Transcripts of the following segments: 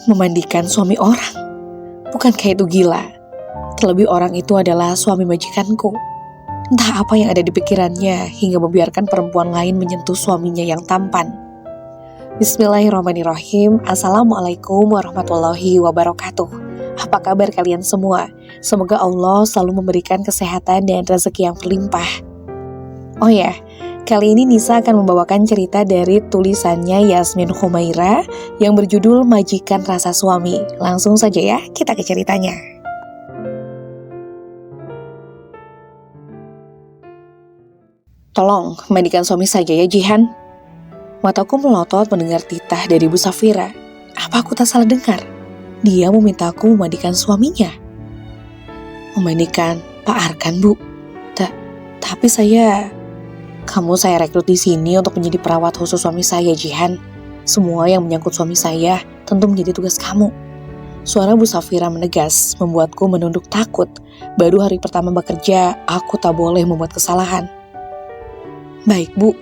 Memandikan suami orang? Bukankah itu gila? Terlebih orang itu adalah suami majikanku. Entah apa yang ada di pikirannya hingga membiarkan perempuan lain menyentuh suaminya yang tampan. Bismillahirrahmanirrahim. Assalamualaikum warahmatullahi wabarakatuh. Apa kabar kalian semua? Semoga Allah selalu memberikan kesehatan dan rezeki yang berlimpah. Oh ya, kali ini Nisa akan membawakan cerita dari tulisannya Yasmin Humaira yang berjudul Majikan Rasa Suami. Langsung saja ya, kita ke ceritanya. Tolong, mandikan suami saja ya Jihan. Mataku melotot mendengar titah dari Bu Safira. Apa aku tak salah dengar? Dia memintaku memandikan suaminya. Memandikan Pak Arkan, Bu? Tapi Kamu saya rekrut di sini untuk menjadi perawat khusus suami saya, Jihan. Semua yang menyangkut suami saya tentu menjadi tugas kamu. Suara Bu Safira menegas, membuatku menunduk takut. Baru hari pertama bekerja, aku tak boleh membuat kesalahan. Baik, Bu.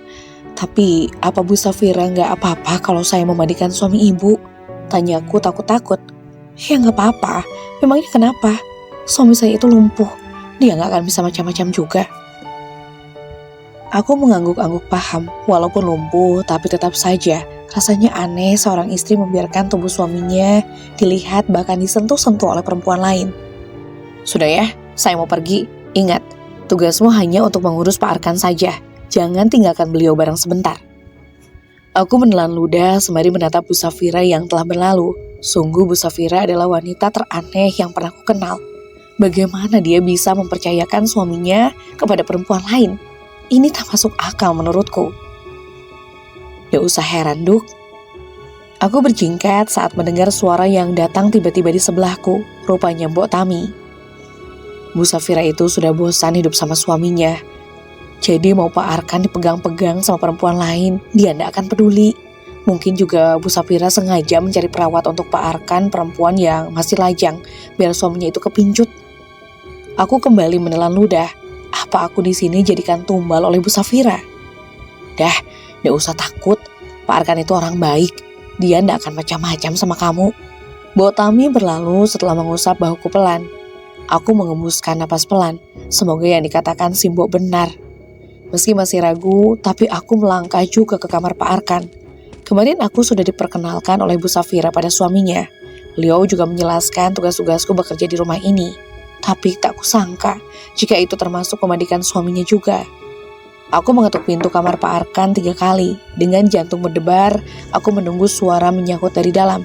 Tapi, apa Bu Safira nggak apa-apa kalau saya memandikan suami Ibu? Tanyaku takut-takut. Ya nggak apa-apa. Memangnya kenapa? Suami saya itu lumpuh. Dia nggak akan bisa macam-macam juga. Aku mengangguk-angguk paham. Walaupun lumpuh, tapi tetap saja rasanya aneh seorang istri membiarkan tubuh suaminya dilihat bahkan disentuh-sentuh oleh perempuan lain. Sudah ya, saya mau pergi. Ingat, tugasmu hanya untuk mengurus Pak Arkan saja. Jangan tinggalkan beliau bareng sebentar. Aku menelan ludah sembari menatap Bu Safira yang telah berlalu. Sungguh Bu Safira adalah wanita teraneh yang pernah aku kenal. Bagaimana dia bisa mempercayakan suaminya kepada perempuan lain? Ini tak masuk akal menurutku. Gak usah heran, Duk. Aku berjingkat saat mendengar suara yang datang tiba-tiba di sebelahku. Rupanya Mbok Tami. Bu Safira itu sudah bosan hidup sama suaminya. Jadi mau Pak Arkan dipegang-pegang sama perempuan lain, dia tidak akan peduli. Mungkin juga Bu Safira sengaja mencari perawat untuk Pak Arkan perempuan yang masih lajang, biar suaminya itu kepincut. Aku kembali menelan ludah. Apa aku di sini jadikan tumbal oleh Bu Safira? Dah, tidak usah takut. Pak Arkan itu orang baik. Dia tidak akan macam-macam sama kamu. Mbok Tami berlalu setelah mengusap bahuku pelan. Aku mengembuskan napas pelan. Semoga yang dikatakan si Mbok benar. Meski masih ragu, tapi aku melangkah juga ke kamar Pak Arkan. Kemarin aku sudah diperkenalkan oleh Bu Safira pada suaminya. Beliau juga menjelaskan tugas-tugasku bekerja di rumah ini. Tapi tak kusangka jika itu termasuk memandikan suaminya juga. Aku mengetuk pintu kamar Pak Arkan 3 kali. Dengan jantung berdebar, aku menunggu suara menyahut dari dalam.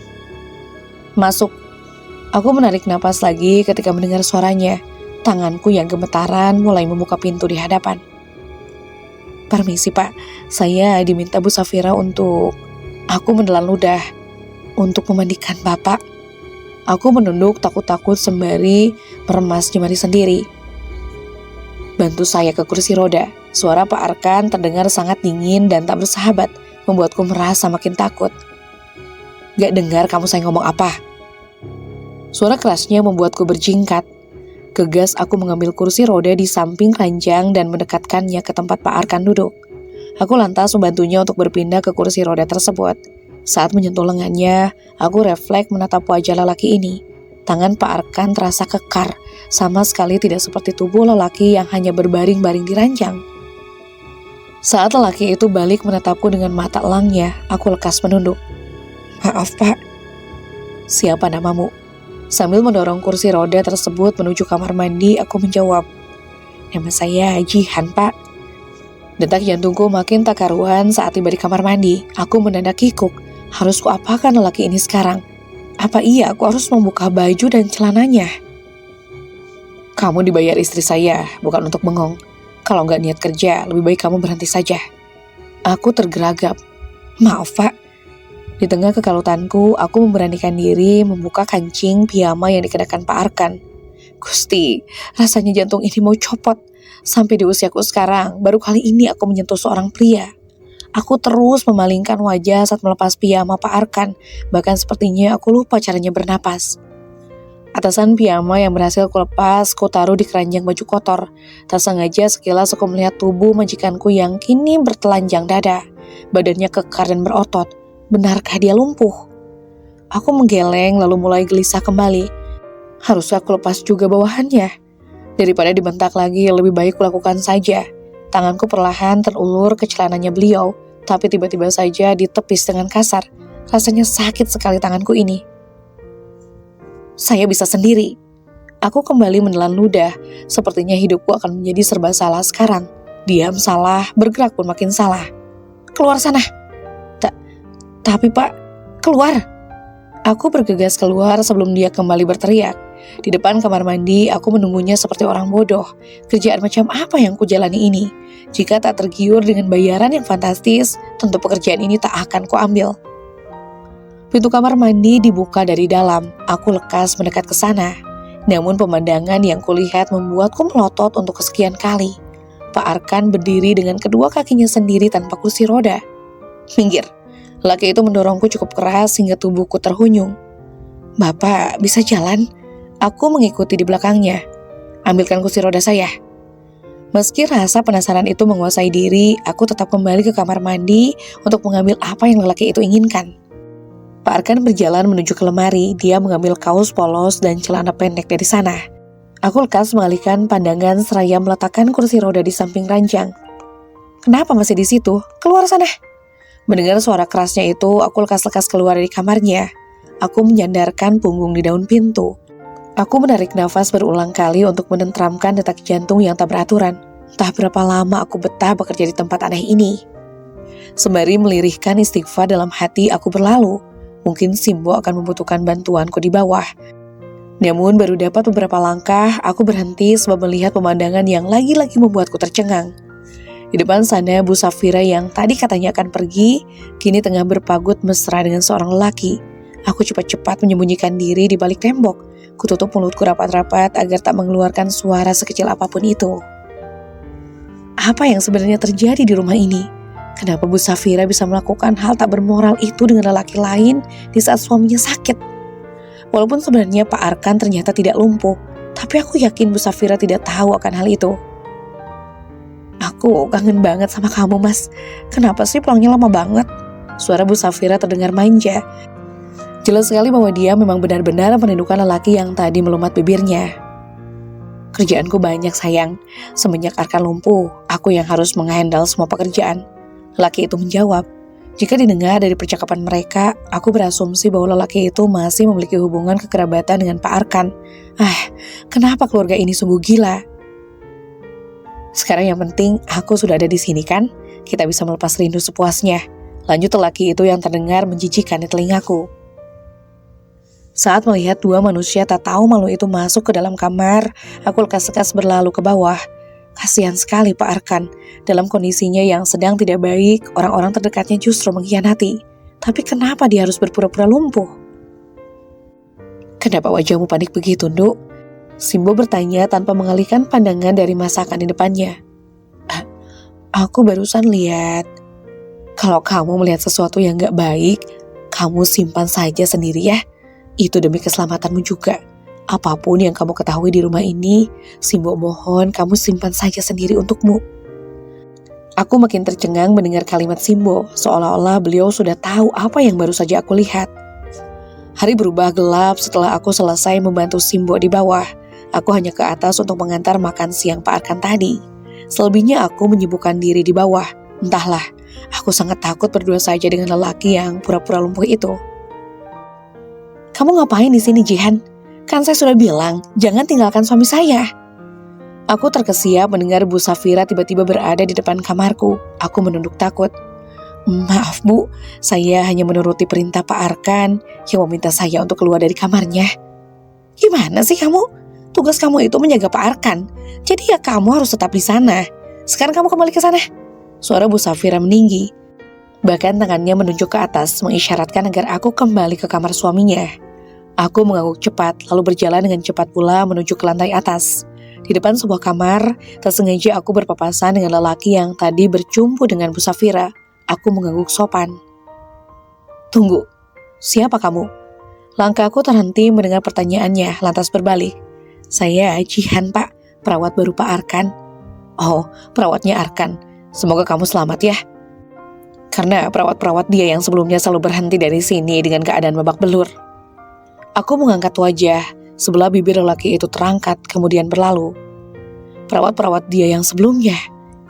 Masuk. Aku menarik napas lagi ketika mendengar suaranya. Tanganku yang gemetaran mulai membuka pintu di hadapan. Permisi Pak, saya diminta Bu Safira untuk... Aku menelan ludah. Untuk memandikan Bapak. Aku menunduk takut-takut sembari meremas jemari sendiri. Bantu saya ke kursi roda. Suara Pak Arkan terdengar sangat dingin dan tak bersahabat, membuatku merasa makin takut. Gak dengar kamu saya ngomong apa? Suara kerasnya membuatku berjingkat. Gegas aku mengambil kursi roda di samping ranjang dan mendekatkannya ke tempat Pak Arkan duduk. Aku lantas membantunya untuk berpindah ke kursi roda tersebut. Saat menyentuh lengannya, aku refleks menatap wajah lelaki ini. Tangan Pak Arkan terasa kekar, sama sekali tidak seperti tubuh lelaki yang hanya berbaring-baring di ranjang. Saat lelaki itu balik menatapku dengan mata elangnya, aku lekas menunduk. Maaf Pak. Siapa namamu? Sambil mendorong kursi roda tersebut menuju kamar mandi, aku menjawab. Nama saya Jihan, Pak. Detak jantungku makin tak karuan saat tiba di kamar mandi. Aku mendadak kikuk. Harus kuapakan lelaki ini sekarang? Apa iya aku harus membuka baju dan celananya? Kamu dibayar istri saya, bukan untuk bengong. Kalau nggak niat kerja, lebih baik kamu berhenti saja. Aku tergeragap. Maaf, Pak. Di tengah kekalutanku, aku memberanikan diri membuka kancing piyama yang dikenakan Pak Arkan. Gusti, rasanya jantung ini mau copot. Sampai di usiaku sekarang, baru kali ini aku menyentuh seorang pria. Aku terus memalingkan wajah saat melepas piyama Pak Arkan. Bahkan sepertinya aku lupa caranya bernapas. Atasan piyama yang berhasil kulepas, taruh di keranjang baju kotor. Tak sengaja sekilas aku melihat tubuh majikanku yang kini bertelanjang dada. Badannya kekar dan berotot. Benarkah dia lumpuh? Aku menggeleng lalu mulai gelisah kembali. Haruskah aku lepas juga bawahannya? Daripada dibentak lagi, lebih baik kulakukan saja. Tanganku perlahan terulur ke celananya beliau, tapi tiba-tiba saja ditepis dengan kasar. Rasanya sakit sekali tanganku ini. Saya bisa sendiri. Aku kembali menelan ludah. Sepertinya hidupku akan menjadi serba salah sekarang. Diam salah, bergerak pun makin salah. Keluar sana. Tapi Pak, keluar. Aku bergegas keluar sebelum dia kembali berteriak. Di depan kamar mandi, aku menunggunya seperti orang bodoh. Kerjaan macam apa yang kujalani ini? Jika tak tergiur dengan bayaran yang fantastis, tentu pekerjaan ini tak akan kuambil. Pintu kamar mandi dibuka dari dalam. Aku lekas mendekat ke sana. Namun pemandangan yang kulihat membuatku melotot untuk kesekian kali. Pak Arkan berdiri dengan kedua kakinya sendiri tanpa kursi roda. Minggir. Laki itu mendorongku cukup keras hingga tubuhku terhunyung. Bapak bisa jalan? Aku mengikuti di belakangnya. Ambilkan kursi roda saya. Meski rasa penasaran itu menguasai diri, aku tetap kembali ke kamar mandi untuk mengambil apa yang lelaki itu inginkan. Pak Arkan berjalan menuju ke lemari. Dia mengambil kaos polos dan celana pendek dari sana. Aku lekas mengalihkan pandangan seraya meletakkan kursi roda di samping ranjang. Kenapa masih di situ? Keluar sana! Mendengar suara kerasnya itu, aku lekas-lekas keluar dari kamarnya. Aku menyandarkan punggung di daun pintu. Aku menarik nafas berulang kali untuk menenteramkan detak jantung yang tak beraturan. Entah berapa lama aku betah bekerja di tempat aneh ini. Sembari melirihkan istighfar dalam hati, aku berlalu. Mungkin Simbo akan membutuhkan bantuanku di bawah. Namun baru dapat beberapa langkah, aku berhenti sebab melihat pemandangan yang lagi-lagi membuatku tercengang. Di depan sana, Bu Safira yang tadi katanya akan pergi, kini tengah berpagut mesra dengan seorang lelaki. Aku cepat-cepat menyembunyikan diri di balik tembok. Kututup mulutku rapat-rapat agar tak mengeluarkan suara sekecil apapun itu. Apa yang sebenarnya terjadi di rumah ini? Kenapa Bu Safira bisa melakukan hal tak bermoral itu dengan lelaki lain di saat suaminya sakit? Walaupun sebenarnya Pak Arkan ternyata tidak lumpuh, tapi aku yakin Bu Safira tidak tahu akan hal itu. Aku kangen banget sama kamu, Mas. Kenapa sih pulangnya lama banget? Suara Bu Safira terdengar manja. Jelas sekali bahwa dia memang benar-benar merindukan lelaki yang tadi melumat bibirnya. Kerjaanku banyak, sayang. Semenjak Arkan lumpuh, aku yang harus menghandle semua pekerjaan. Lelaki itu menjawab. Jika didengar dari percakapan mereka, aku berasumsi bahwa lelaki itu masih memiliki hubungan kekerabatan dengan Pak Arkan. Kenapa keluarga ini sungguh gila? Sekarang yang penting aku sudah ada di sini kan? Kita bisa melepas rindu sepuasnya. Lanjut lelaki itu yang terdengar menjijikkan di telingaku. Saat melihat dua manusia tak tahu malu itu masuk ke dalam kamar, aku lekas-lekas berlalu ke bawah. Kasihan sekali Pak Arkan. Dalam kondisinya yang sedang tidak baik, orang-orang terdekatnya justru mengkhianati. Tapi kenapa dia harus berpura-pura lumpuh? Kenapa wajahmu panik begitu, Nduk? Simbo bertanya tanpa mengalihkan pandangan dari masakan di depannya. Aku barusan lihat. Kalau kamu melihat sesuatu yang gak baik, kamu simpan saja sendiri ya. Itu demi keselamatanmu juga. Apapun yang kamu ketahui di rumah ini, Simbo mohon kamu simpan saja sendiri untukmu. Aku makin tercengang mendengar kalimat Simbo, seolah-olah beliau sudah tahu apa yang baru saja aku lihat. Hari berubah gelap setelah aku selesai membantu Simbo di bawah. Aku hanya ke atas untuk mengantar makan siang Pak Arkan tadi. Selebihnya aku menyibukkan diri di bawah. Entahlah, aku sangat takut berdua saja dengan lelaki yang pura-pura lumpuh itu. Kamu ngapain di sini, Jihan? Kan saya sudah bilang, jangan tinggalkan suami saya. Aku terkesiap mendengar Bu Safira tiba-tiba berada di depan kamarku. Aku menunduk takut. Maaf Bu, saya hanya menuruti perintah Pak Arkan yang meminta saya untuk keluar dari kamarnya. Gimana sih kamu? Tugas kamu itu menjaga Pak Arkan. Jadi ya kamu harus tetap di sana. Sekarang kamu kembali ke sana. Suara Bu Safira meninggi. Bahkan tangannya menunjuk ke atas mengisyaratkan agar aku kembali ke kamar suaminya. Aku mengangguk cepat lalu berjalan dengan cepat pula menuju ke lantai atas. Di depan sebuah kamar, tersengaja aku berpapasan dengan lelaki yang tadi berjumpa dengan Bu Safira. Aku mengangguk sopan. Tunggu, siapa kamu? Langkahku terhenti mendengar pertanyaannya, lantas berbalik. Saya Jihan, Pak, perawat baru Pak Arkan. Oh, perawatnya Arkan. Semoga kamu selamat ya. Karena perawat-perawat dia yang sebelumnya selalu berhenti dari sini dengan keadaan babak belur. Aku mengangkat wajah, sebelah bibir lelaki itu terangkat kemudian berlalu. Perawat-perawat dia yang sebelumnya,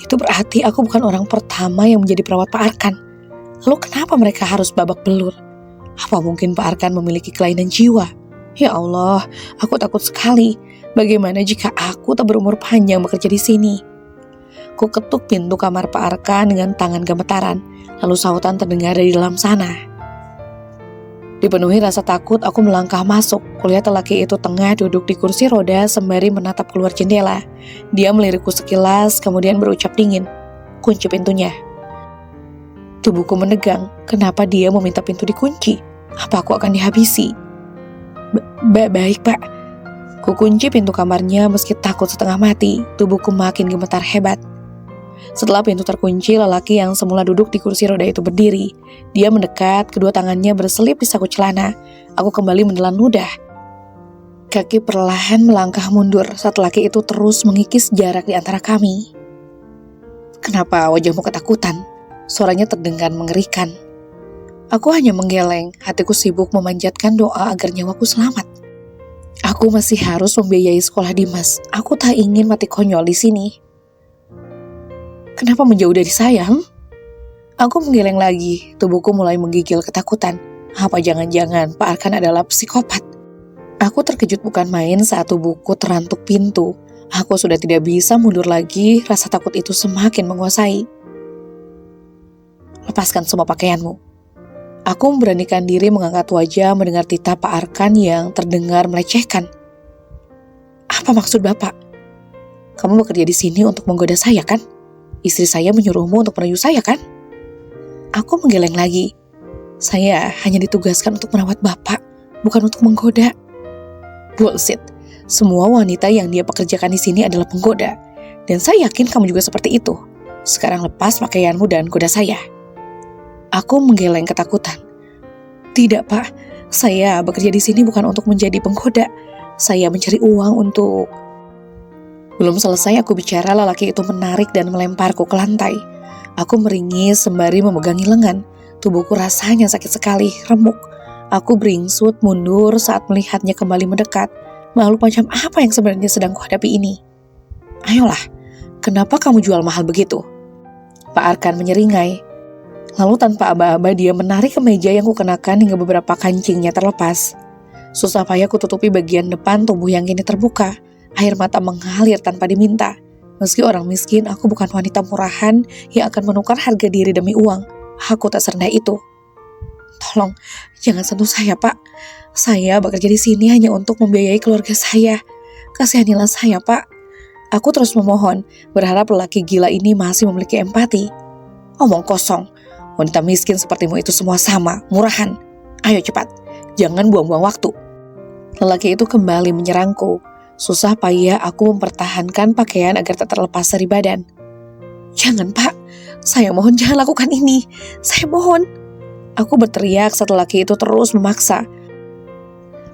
itu berarti aku bukan orang pertama yang menjadi perawat Pak Arkan. Lalu kenapa mereka harus babak belur? Apa mungkin Pak Arkan memiliki kelainan jiwa? Ya Allah, aku takut sekali. Bagaimana jika aku tak berumur panjang bekerja di sini? Ku ketuk pintu kamar Pak Arkan dengan tangan gemetaran, lalu sautan terdengar dari dalam sana. Dipenuhi rasa takut, aku melangkah masuk. Kulihat lelaki itu tengah duduk di kursi roda sembari menatap keluar jendela. Dia melirikku sekilas, kemudian berucap dingin, "Kunci pintunya." Tubuhku menegang. Kenapa dia meminta pintu dikunci? Apa aku akan dihabisi? Baik, Pak. Ku kunci pintu kamarnya meski takut setengah mati. Tubuhku makin gemetar hebat. Setelah pintu terkunci, lelaki yang semula duduk di kursi roda itu berdiri. Dia mendekat, kedua tangannya berselip di saku celana. Aku kembali menelan ludah. Kaki perlahan melangkah mundur saat lelaki itu terus mengikis jarak di antara kami. "Kenapa wajahmu ketakutan?" Suaranya terdengar mengerikan. Aku hanya menggeleng, hatiku sibuk memanjatkan doa agar nyawaku selamat. Aku masih harus membiayai sekolah Dimas. Aku tak ingin mati konyol di sini. Kenapa menjauh dari saya? Aku menggeleng lagi, tubuhku mulai menggigil ketakutan. Apa jangan-jangan Pak Arkan adalah psikopat? Aku terkejut bukan main saat tubuhku terantuk pintu. Aku sudah tidak bisa mundur lagi, rasa takut itu semakin menguasai. "Lepaskan semua pakaianmu." Aku memberanikan diri mengangkat wajah mendengar titah Pak Arkan yang terdengar melecehkan. "Apa maksud Bapak? Kamu bekerja di sini untuk menggoda saya, kan? Istri saya menyuruhmu untuk merayu saya, kan?" Aku menggeleng lagi. Saya hanya ditugaskan untuk merawat Bapak, bukan untuk menggoda. Bullshit. Semua wanita yang dia pekerjakan di sini adalah penggoda. Dan saya yakin kamu juga seperti itu. Sekarang lepas pakaianmu dan goda saya. Aku menggeleng ketakutan. "Tidak, Pak. Saya bekerja di sini bukan untuk menjadi penggoda. Saya mencari uang untuk..." Belum selesai aku bicara, lelaki itu menarik dan melemparku ke lantai. Aku meringis sembari memegangi lengan. Tubuhku rasanya sakit sekali, remuk. Aku beringsut mundur saat melihatnya kembali mendekat. Makhluk macam apa yang sebenarnya sedang kuhadapi ini? "Ayolah, kenapa kamu jual mahal begitu?" Pak Arkan menyeringai. Lalu tanpa aba-aba dia menarik kemeja yang kukenakan hingga beberapa kancingnya terlepas. Susah payah kututupi bagian depan tubuh yang kini terbuka. Air mata mengalir tanpa diminta. Meski orang miskin, aku bukan wanita murahan yang akan menukar harga diri demi uang. Aku tak serendah itu. "Tolong, jangan sentuh saya, Pak. Saya bekerja di sini hanya untuk membiayai keluarga saya. Kasihanilah saya, Pak." Aku terus memohon, berharap lelaki gila ini masih memiliki empati. "Omong kosong. Wanita miskin sepertimu itu semua sama, murahan. Ayo cepat, jangan buang-buang waktu." Lelaki itu kembali menyerangku. Susah payah aku mempertahankan pakaian agar tak terlepas dari badan. "Jangan, Pak. Saya mohon jangan lakukan ini. Saya mohon." Aku berteriak saat lelaki itu terus memaksa.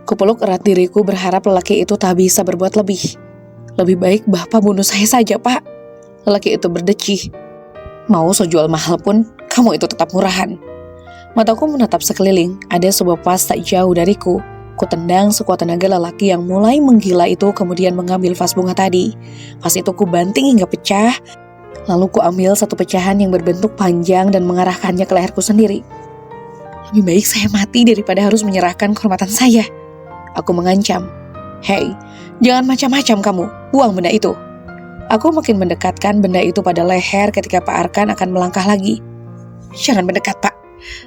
Kupeluk erat diriku berharap lelaki itu tak bisa berbuat lebih. "Lebih baik Bapak bunuh saya saja, Pak." Lelaki itu berdecih. "Mau so jual mahal pun, kamu itu tetap murahan." Mataku menatap sekeliling, ada sebuah vas tak jauh dariku. Kutendang sekuat tenaga lelaki yang mulai menggila itu kemudian mengambil vas bunga tadi. Vas itu kubanting hingga pecah, lalu kuambil satu pecahan yang berbentuk panjang dan mengarahkannya ke leherku sendiri. "Lebih baik saya mati daripada harus menyerahkan kehormatan saya." Aku mengancam. "Hei, jangan macam-macam kamu, buang benda itu." Aku makin mendekatkan benda itu pada leher ketika Pak Arkan akan melangkah lagi. "Jangan mendekat, Pak.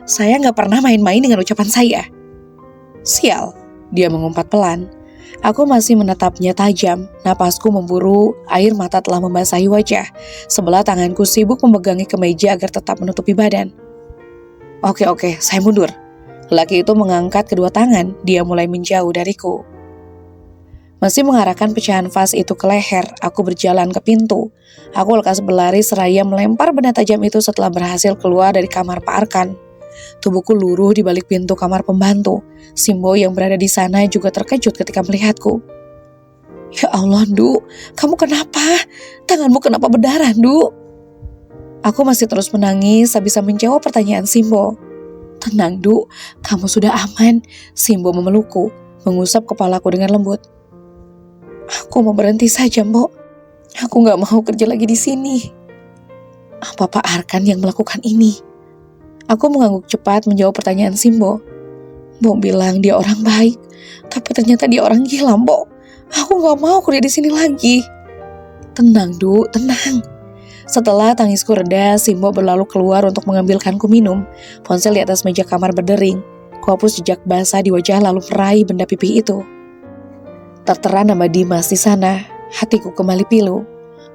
Saya nggak pernah main-main dengan ucapan saya." "Sial," dia mengumpat pelan. Aku masih menatapnya tajam. Napasku memburu, air mata telah membasahi wajah. Sebelah tanganku sibuk memegangi kemeja agar tetap menutupi badan. Oke, saya mundur." Lelaki itu mengangkat kedua tangan. Dia mulai menjauh dariku. Masih mengarahkan pecahan vas itu ke leher, aku berjalan ke pintu. Aku lekas berlari seraya melempar benda tajam itu setelah berhasil keluar dari kamar Pak Arkan. Tubuhku luruh di balik pintu kamar pembantu. Simbo yang berada di sana juga terkejut ketika melihatku. "Ya Allah, Ndu, kamu kenapa? Tanganmu kenapa berdarah, Ndu?" Aku masih terus menangis, tak bisa menjawab pertanyaan Simbo. Tenang, Du, kamu sudah aman. Simbo memelukku, mengusap kepalaku dengan lembut. Aku mau berhenti saja, Mbok. Aku gak mau kerja lagi di sini. Apa Pak Arkan yang melakukan ini? Aku mengangguk cepat menjawab pertanyaan Simbo. Mbok bilang dia orang baik, tapi ternyata dia orang gila, Mbok. Aku gak mau kerja di sini lagi. Tenang, Du, tenang. Setelah tangisku reda, Simbo berlalu keluar untuk mengambilkanku minum. Ponsel di atas meja kamar berdering. Kuhapus jejak basah di wajah lalu meraih benda pipih itu. Tertera nama Dimas di sana. Hatiku kembali pilu.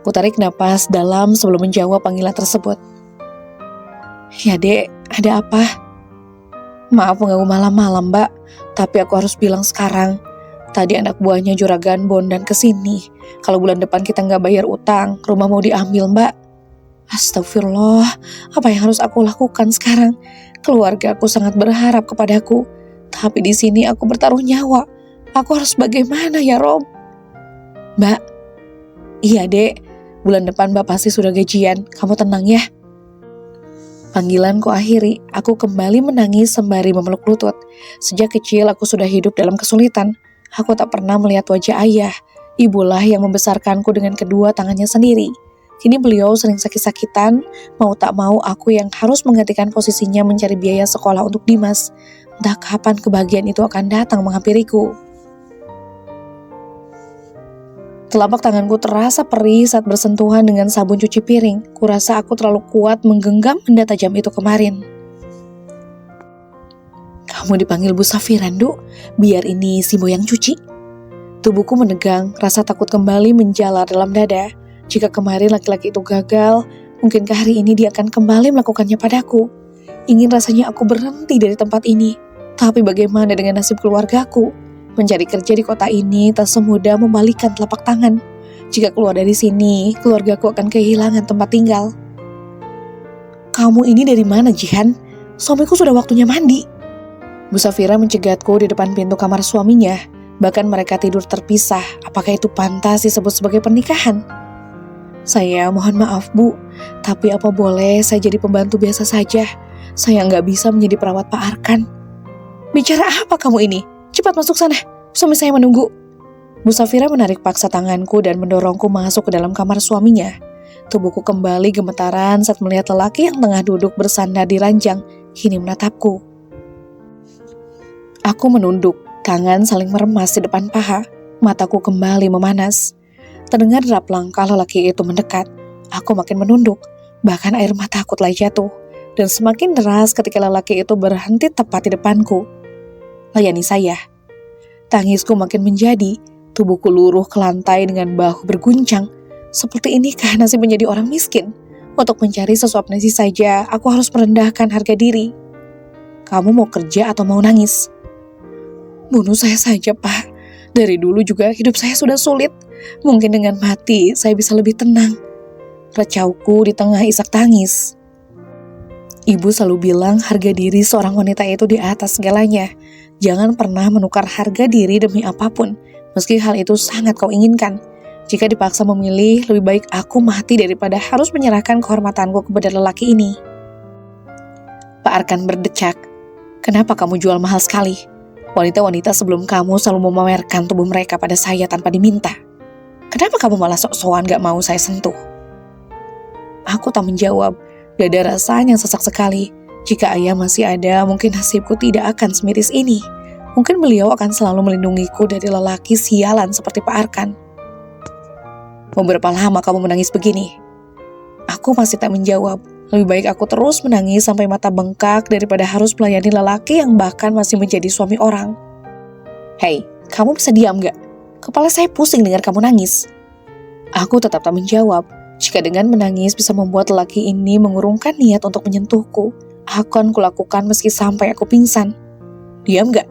Kutarik napas dalam sebelum menjawab panggilan tersebut. Ya Dek, ada apa? Maaf mengganggu malam-malam Mbak, tapi aku harus bilang sekarang. Tadi anak buahnya Juragan Bondan kesini. Kalau bulan depan kita gak bayar utang, rumah mau diambil Mbak. Astagfirullah, apa yang harus aku lakukan sekarang? Keluarga aku sangat berharap kepadaku, tapi di sini aku bertaruh nyawa. Aku harus bagaimana ya Rob? Mbak, iya Dek, bulan depan Mbak pasti sudah gajian, kamu tenang ya. Panggilanku akhiri, aku kembali menangis sembari memeluk lutut. Sejak kecil aku sudah hidup dalam kesulitan. Aku tak pernah melihat wajah ayah. Ibulah yang membesarkanku dengan kedua tangannya sendiri. Kini beliau sering sakit-sakitan, mau tak mau aku yang harus menggantikan posisinya mencari biaya sekolah untuk Dimas. Entah kapan kebahagiaan itu akan datang menghampiriku. Telapak tanganku terasa perih saat bersentuhan dengan sabun cuci piring. Kurasa aku terlalu kuat menggenggam benda tajam itu kemarin. Kamu dipanggil Bu Safiran, Du. Biar ini Simbo yang cuci. Tubuhku menegang, rasa takut kembali menjalar dalam dada. Jika kemarin laki-laki itu gagal, mungkinkah hari ini dia akan kembali melakukannya padaku? Ingin rasanya aku berhenti dari tempat ini. Tapi bagaimana dengan nasib keluargaku? Mencari kerja di kota ini tak semudah membalikkan telapak tangan. Jika keluar dari sini, keluargaku akan kehilangan tempat tinggal. Kamu ini dari mana, Jihan? Suamiku sudah waktunya mandi. Bu Safira mencegatku di depan pintu kamar suaminya. Bahkan mereka tidur terpisah. Apakah itu pantas disebut sebagai pernikahan? Saya mohon maaf, Bu. Tapi apa boleh saya jadi pembantu biasa saja? Saya nggak bisa menjadi perawat Pak Arkan. Bicara apa kamu ini? Cepat masuk sana, suami saya menunggu. Bu Safira menarik paksa tanganku dan mendorongku masuk ke dalam kamar suaminya. Tubuhku kembali gemetaran saat melihat lelaki yang tengah duduk bersandar di ranjang, kini menatapku. Aku menunduk, tangan saling meremas di depan paha, mataku kembali memanas. Terdengar derap langkah lelaki itu mendekat, aku makin menunduk, bahkan air mataku telah jatuh, dan semakin deras ketika lelaki itu berhenti tepat di depanku. Layani saya. Tangisku makin menjadi, tubuhku luruh ke lantai dengan bahu berguncang. Seperti inikah nasib menjadi orang miskin? Untuk mencari sesuap nasi saja, aku harus merendahkan harga diri. Kamu mau kerja atau mau nangis? Bunuh saya saja, Pak. Dari dulu juga hidup saya sudah sulit. Mungkin dengan mati, saya bisa lebih tenang. Recauku di tengah isak tangis. Ibu selalu bilang harga diri seorang wanita itu di atas segalanya. Jangan pernah menukar harga diri demi apapun, meski hal itu sangat kau inginkan. Jika dipaksa memilih, lebih baik aku mati daripada harus menyerahkan kehormatanku kepada lelaki ini. Pak Arkan berdecak. Kenapa kamu jual mahal sekali? Wanita-wanita sebelum kamu selalu memamerkan tubuh mereka pada saya tanpa diminta. Kenapa kamu malah sok-sokan gak mau saya sentuh? Aku tak menjawab. Dada rasanya sesak sekali. Jika ayah masih ada, mungkin nasibku tidak akan semiris ini. Mungkin beliau akan selalu melindungiku dari lelaki sialan seperti Pak Arkan. Mau berapa lama kamu menangis begini? Aku masih tak menjawab. Lebih baik aku terus menangis sampai mata bengkak daripada harus melayani lelaki yang bahkan masih menjadi suami orang. Hei, kamu bisa diam gak? Kepala saya pusing dengar kamu nangis. Aku tetap tak menjawab. Jika dengan menangis bisa membuat lelaki ini mengurungkan niat untuk menyentuhku, akan kulakukan meski sampai aku pingsan. Diam gak?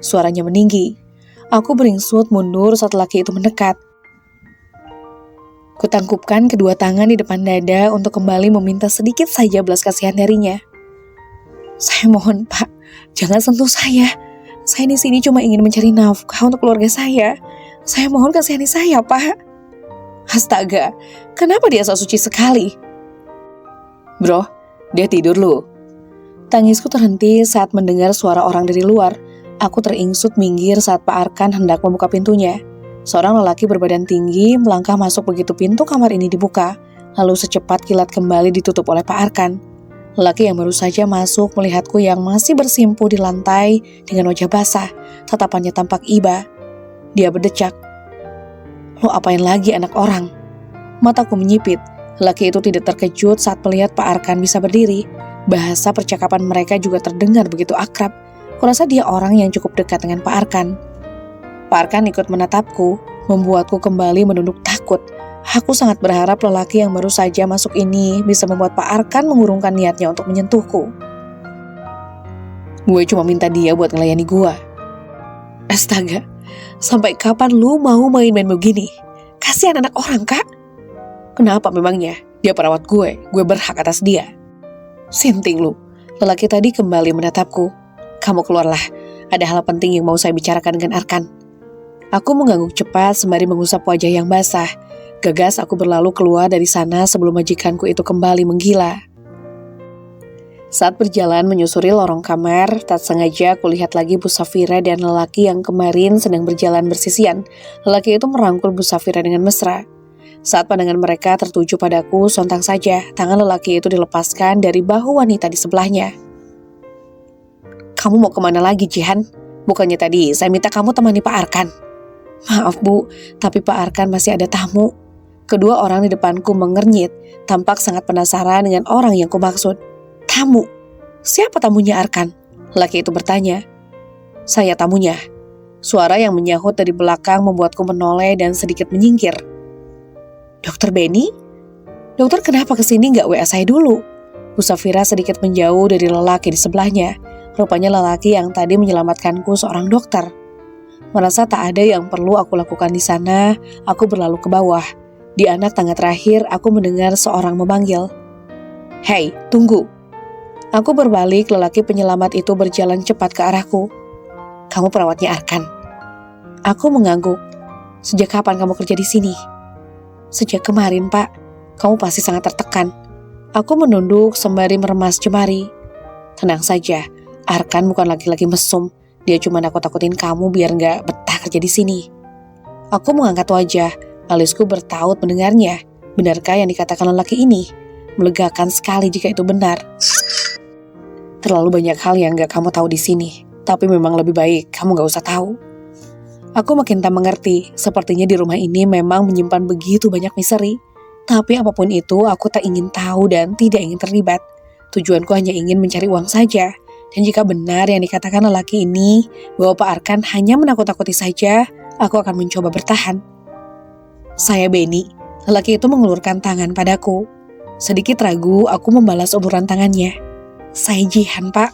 Suaranya meninggi. Aku beringsut mundur saat lelaki itu mendekat. Kutangkupkan kedua tangan di depan dada untuk kembali meminta sedikit saja belas kasihan darinya. Saya mohon, Pak, jangan sentuh saya. Saya di sini cuma ingin mencari nafkah untuk keluarga saya. Saya mohon kasihani saya, Pak. Astaga, kenapa dia sok suci sekali? Bro, dia tidur lu. Tangisku terhenti saat mendengar suara orang dari luar. Aku teringsut minggir saat Pak Arkan hendak membuka pintunya. Seorang lelaki berbadan tinggi melangkah masuk begitu pintu kamar ini dibuka. Lalu secepat kilat kembali ditutup oleh Pak Arkan. Lelaki yang baru saja masuk melihatku yang masih bersimpuh di lantai dengan wajah basah. Tatapannya tampak iba. Dia berdecak. Lo apain lagi anak orang? Mataku menyipit. Lelaki itu tidak terkejut saat melihat Pak Arkan bisa berdiri. Bahasa percakapan mereka juga terdengar begitu akrab. Kurasa dia orang yang cukup dekat dengan Pak Arkan. Pak Arkan ikut menatapku, membuatku kembali menunduk takut. Aku sangat berharap lelaki yang baru saja masuk ini bisa membuat Pak Arkan mengurungkan niatnya untuk menyentuhku. Gue cuma minta dia buat ngelayani gue. Astaga, sampai kapan lu mau main-main begini? Kasihan anak orang, Kak. Kenapa memangnya? Dia perawat gue berhak atas dia. Sinting lu, lelaki tadi kembali menatapku. Kamu keluarlah, ada hal penting yang mau saya bicarakan dengan Arkan. Aku mengangguk cepat sembari mengusap wajah yang basah. Gagas aku berlalu keluar dari sana sebelum majikanku itu kembali menggila. Saat berjalan menyusuri lorong kamar, tak sengaja aku lihat lagi Bu Safira dan lelaki yang kemarin sedang berjalan bersisian. Lelaki itu merangkul Bu Safira dengan mesra. Saat pandangan mereka tertuju padaku, sontak saja tangan lelaki itu dilepaskan dari bahu wanita di sebelahnya. Kamu mau kemana lagi, Jihan? Bukannya tadi saya minta kamu temani Pak Arkan? Maaf Bu, tapi Pak Arkan masih ada tamu. Kedua orang di depanku mengernyit, tampak sangat penasaran dengan orang yang kumaksud. Tamu? Siapa tamunya Arkan? Lelaki itu bertanya. Saya tamunya. Suara yang menyahut dari belakang membuatku menoleh dan sedikit menyingkir. Dokter Benny? Dokter kenapa kesini nggak WA saya dulu? Bu Safira sedikit menjauh dari lelaki di sebelahnya. Rupanya lelaki yang tadi menyelamatkanku seorang dokter. Merasa tak ada yang perlu aku lakukan di sana, aku berlalu ke bawah. Di anak tangga terakhir, aku mendengar seorang memanggil. Hei, tunggu. Aku berbalik, lelaki penyelamat itu berjalan cepat ke arahku. Kamu perawatnya Arkan. Aku mengangguk. Sejak kapan kamu kerja di sini? Sejak kemarin, Pak. Kamu pasti sangat tertekan. Aku menunduk sembari meremas jemari. Tenang saja, Arkan bukan laki-laki mesum. Dia cuma nakut-nakutin kamu biar gak betah kerja di sini. Aku mengangkat wajah, alisku bertaut mendengarnya. Benarkah yang dikatakan lelaki ini? Melegakan sekali jika itu benar. Terlalu banyak hal yang gak kamu tahu di sini. Tapi memang lebih baik kamu gak usah tahu. Aku makin tak mengerti, sepertinya di rumah ini memang menyimpan begitu banyak misteri. Tapi apapun itu, aku tak ingin tahu dan tidak ingin terlibat. Tujuanku hanya ingin mencari uang saja. Dan jika benar yang dikatakan lelaki ini, bahwa Pak Arkan hanya menakut-takuti saja, aku akan mencoba bertahan. Saya Benny. Lelaki itu mengulurkan tangan padaku. Sedikit ragu, aku membalas uluran tangannya. Saya Jihan, Pak.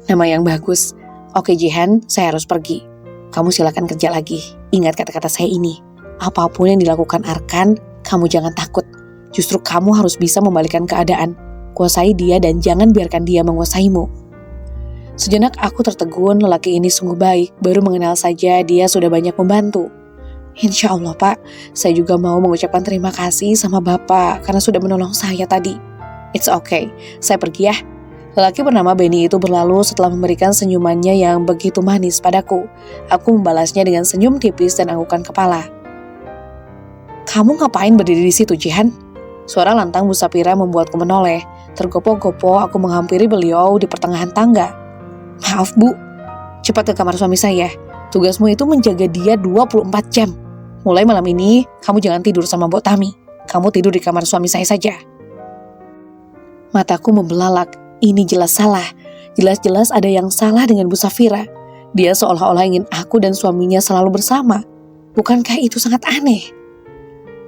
Nama yang bagus. Oke Jihan, saya harus pergi. Kamu silakan kerja lagi. Ingat kata-kata saya ini. Apapun yang dilakukan Arkan, kamu jangan takut. Justru kamu harus bisa membalikkan keadaan. Kuasai dia dan jangan biarkan dia menguasaimu. Sejenak aku tertegun, lelaki ini sungguh baik. Baru mengenal saja dia sudah banyak membantu. Insya Allah Pak, saya juga mau mengucapkan terima kasih sama Bapak karena sudah menolong saya tadi. It's okay, saya pergi ya. Lelaki bernama Benny itu berlalu setelah memberikan senyumannya yang begitu manis padaku. Aku membalasnya dengan senyum tipis dan anggukan kepala. Kamu ngapain berdiri di situ, Jihan? Suara lantang Bu Safira membuatku menoleh. Tergopoh-gopoh aku menghampiri beliau di pertengahan tangga. Maaf Bu, cepat ke kamar suami saya. Tugasmu itu menjaga dia 24 jam. Mulai malam ini, kamu jangan tidur sama Mbok Tami. Kamu tidur di kamar suami saya saja. Mataku membelalak. Ini jelas salah. Jelas-jelas ada yang salah dengan Bu Safira. Dia seolah-olah ingin aku dan suaminya selalu bersama. Bukankah itu sangat aneh?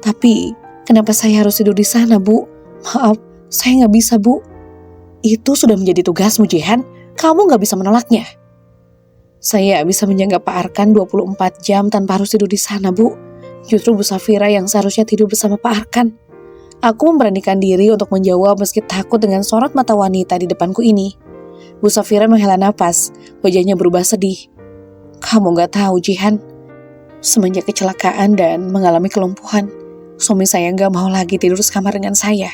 Tapi, kenapa saya harus tidur di sana, Bu? Maaf, saya nggak bisa, Bu. Itu sudah menjadi tugasmu, Jihan. Kamu nggak bisa menolaknya. Saya bisa menjaga Pak Arkan 24 jam tanpa harus tidur di sana, Bu. Justru Bu Safira yang seharusnya tidur bersama Pak Arkan. Aku memberanikan diri untuk menjawab meski takut dengan sorot mata wanita di depanku ini. Bu Safira menghela napas, wajahnya berubah sedih. Kamu gak tahu, Jihan. Semenjak kecelakaan dan mengalami kelumpuhan, suami saya gak mau lagi tidur sekamar dengan saya.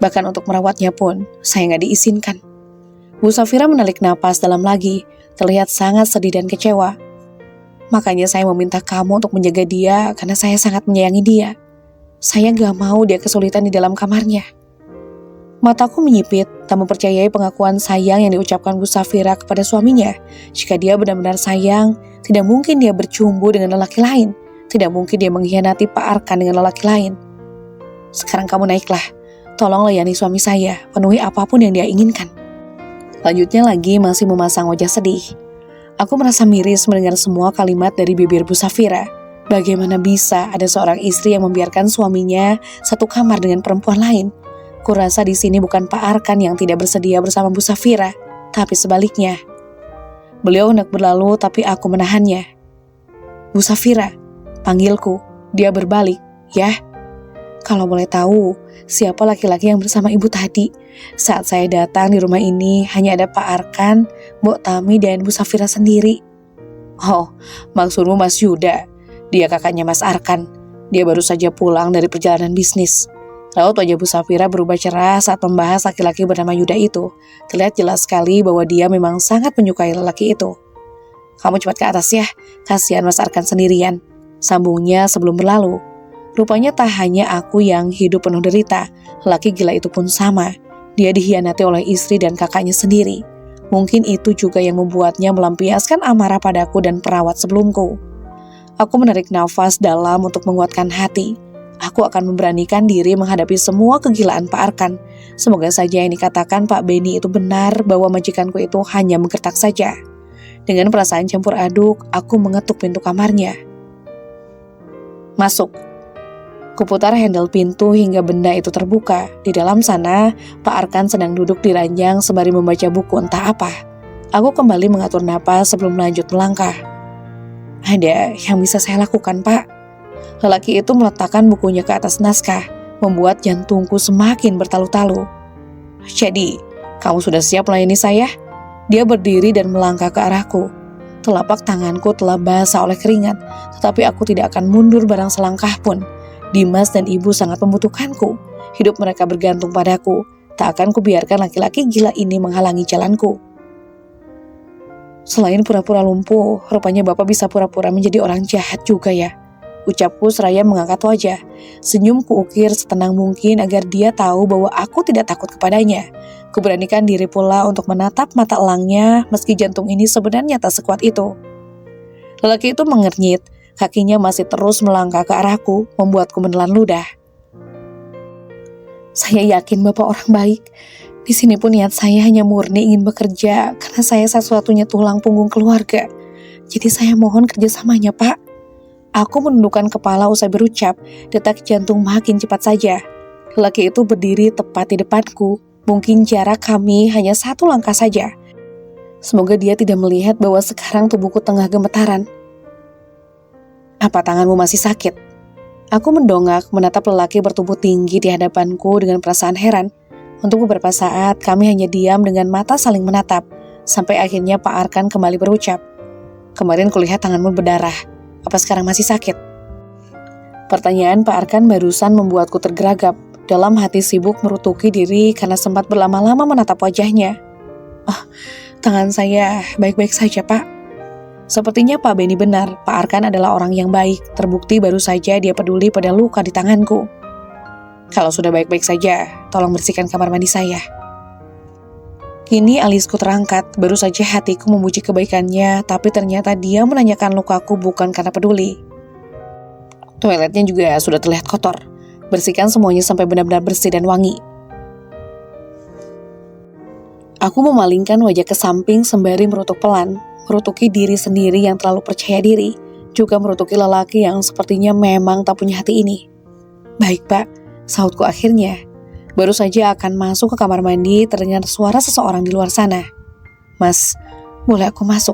Bahkan untuk merawatnya pun, saya nggak diizinkan. Bu Safira menarik napas dalam lagi, terlihat sangat sedih dan kecewa. Makanya saya meminta kamu untuk menjaga dia karena saya sangat menyayangi dia. Saya nggak mau dia kesulitan di dalam kamarnya. Mataku menyipit, tak mempercayai pengakuan sayang yang diucapkan Bu Safira kepada suaminya. Jika dia benar-benar sayang, tidak mungkin dia bercumbu dengan lelaki lain. Tidak mungkin dia mengkhianati Pak Arkan dengan lelaki lain. Sekarang kamu naiklah. Tolong layani suami saya, penuhi apapun yang dia inginkan. Lanjutnya lagi masih memasang wajah sedih. Aku merasa miris mendengar semua kalimat dari bibir Bu Safira. Bagaimana bisa ada seorang istri yang membiarkan suaminya satu kamar dengan perempuan lain? Kurasa di sini bukan Pak Arkan yang tidak bersedia bersama Bu Safira, tapi sebaliknya. Beliau hendak berlalu tapi aku menahannya. Bu Safira, panggilku. Dia berbalik, ya. Kalau boleh tahu, siapa laki-laki yang bersama ibu tadi? Saat saya datang di rumah ini hanya ada Pak Arkan, Mbok Tami dan Bu Safira sendiri. Oh, maksudmu Mas Yuda. Dia kakaknya Mas Arkan. Dia baru saja pulang dari perjalanan bisnis. Raut wajah Bu Safira berubah cerah saat membahas laki-laki bernama Yuda itu. Terlihat jelas sekali bahwa dia memang sangat menyukai lelaki itu. Kamu cepat ke atas ya, kasihan Mas Arkan sendirian. Sambungnya sebelum berlalu. Rupanya tak hanya aku yang hidup penuh derita, lelaki gila itu pun sama. Dia dikhianati oleh istri dan kakaknya sendiri. Mungkin itu juga yang membuatnya melampiaskan amarah padaku dan perawat sebelumku. Aku menarik nafas dalam untuk menguatkan hati. Aku akan memberanikan diri menghadapi semua kegilaan Pak Arkan. Semoga saja yang dikatakan Pak Beni itu benar bahwa majikanku itu hanya menggertak saja. Dengan perasaan campur aduk, aku mengetuk pintu kamarnya. Masuk. Kuputar handle pintu hingga benda itu terbuka. Di dalam sana, Pak Arkan sedang duduk di ranjang sembari membaca buku entah apa. Aku kembali mengatur napas sebelum lanjut melangkah. Ada yang bisa saya lakukan, Pak? Lelaki itu meletakkan bukunya ke atas naskah, membuat jantungku semakin bertalu-talu. Jadi, kamu sudah siap melayani saya? Dia berdiri dan melangkah ke arahku. Telapak tanganku telah basah oleh keringat, tetapi aku tidak akan mundur barang selangkah pun. Dimas dan Ibu sangat membutuhkanku. Hidup mereka bergantung padaku. Tak akan kubiarkan laki-laki gila ini menghalangi jalanku. Selain pura-pura lumpuh, rupanya Bapak bisa pura-pura menjadi orang jahat juga ya. Ucapku seraya mengangkat wajah. Senyum kuukir setenang mungkin agar dia tahu bahwa aku tidak takut kepadanya. Kuberanikan diri pula untuk menatap mata elangnya meski jantung ini sebenarnya tak sekuat itu. Lelaki itu mengernyit, kakinya masih terus melangkah ke arahku, membuatku menelan ludah. Saya yakin Bapak orang baik. Di sini pun niat saya hanya murni ingin bekerja karena saya satu-satunya tulang punggung keluarga. Jadi saya mohon kerjasamanya, Pak. Aku menundukkan kepala usai berucap, detak jantung makin cepat saja. Lelaki itu berdiri tepat di depanku, mungkin jarak kami hanya 1 langkah saja. Semoga dia tidak melihat bahwa sekarang tubuhku tengah gemetaran. Apa tanganmu masih sakit? Aku mendongak menatap lelaki bertubuh tinggi di hadapanku dengan perasaan heran. Untuk beberapa saat kami hanya diam dengan mata saling menatap, sampai akhirnya Pak Arkan kembali berucap. Kemarin kulihat tanganmu berdarah. Apa sekarang masih sakit? Pertanyaan Pak Arkan barusan membuatku tergeragap. Dalam hati sibuk merutuki diri karena sempat berlama-lama menatap wajahnya. Tangan saya baik-baik saja, Pak. Sepertinya Pak Beni benar. Pak Arkan adalah orang yang baik. Terbukti baru saja dia peduli pada luka di tanganku. Kalau sudah baik-baik saja, tolong bersihkan kamar mandi saya. Kini alisku terangkat, baru saja hatiku memuji kebaikannya, tapi ternyata dia menanyakan lukaku bukan karena peduli. Toiletnya juga sudah terlihat kotor. Bersihkan semuanya sampai benar-benar bersih dan wangi. Aku memalingkan wajah ke samping sembari merutuk pelan, merutuki diri sendiri yang terlalu percaya diri, juga merutuki lelaki yang sepertinya memang tak punya hati ini. Baik, Pak, sahutku akhirnya. Baru saja akan masuk ke kamar mandi, terdengar suara seseorang di luar sana. Mas, boleh aku masuk?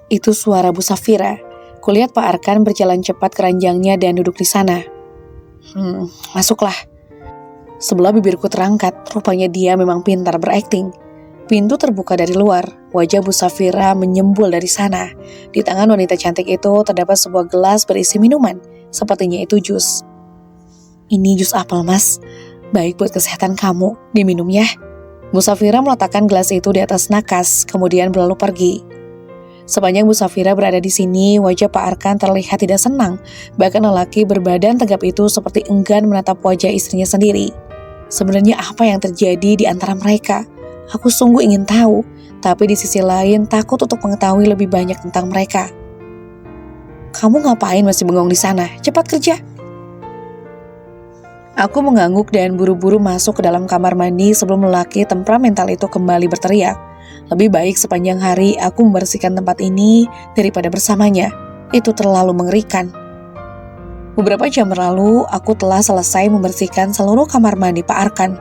Itu suara Bu Safira. Kulihat Pak Arkan berjalan cepat ke ranjangnya dan duduk di sana. Masuklah. Sebelah bibirku terangkat, rupanya dia memang pintar berakting. Pintu terbuka dari luar, wajah Bu Safira menyembul dari sana. Di tangan wanita cantik itu terdapat sebuah gelas berisi minuman, sepertinya itu jus. Ini jus apel, Mas. Baik buat kesehatan kamu, diminum ya. Bu Safira meletakkan gelas itu di atas nakas, kemudian berlalu pergi. Sepanjang Bu Safira berada di sini, wajah Pak Arkan terlihat tidak senang. Bahkan lelaki berbadan tegap itu seperti enggan menatap wajah istrinya sendiri. Sebenarnya apa yang terjadi di antara mereka? Aku sungguh ingin tahu, tapi di sisi lain takut untuk mengetahui lebih banyak tentang mereka. Kamu ngapain masih bengong di sana? Cepat kerja. Aku mengangguk dan buru-buru masuk ke dalam kamar mandi sebelum lelaki temperamental itu kembali berteriak. Lebih baik sepanjang hari aku membersihkan tempat ini daripada bersamanya. Itu terlalu mengerikan. Beberapa jam berlalu, aku telah selesai membersihkan seluruh kamar mandi Pak Arkan.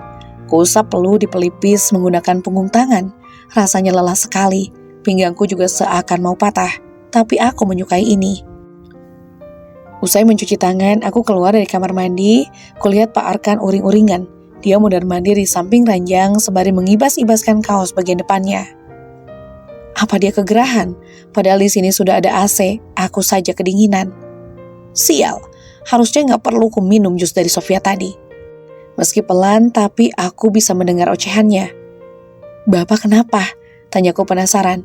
Kuusap peluh di pelipis menggunakan punggung tangan. Rasanya lelah sekali. Pinggangku juga seakan mau patah. Tapi aku menyukai ini. Usai mencuci tangan, aku keluar dari kamar mandi. Kulihat Pak Arkan uring-uringan. Dia mondar-mandir di samping ranjang sembari mengibas-ibaskan kaos bagian depannya. Apa dia kegerahan? Padahal di sini sudah ada AC, aku saja kedinginan. Sial, harusnya nggak perlu ku minum jus dari Sofia tadi. Meski pelan, tapi aku bisa mendengar ocehannya. Bapak kenapa? Tanyaku penasaran.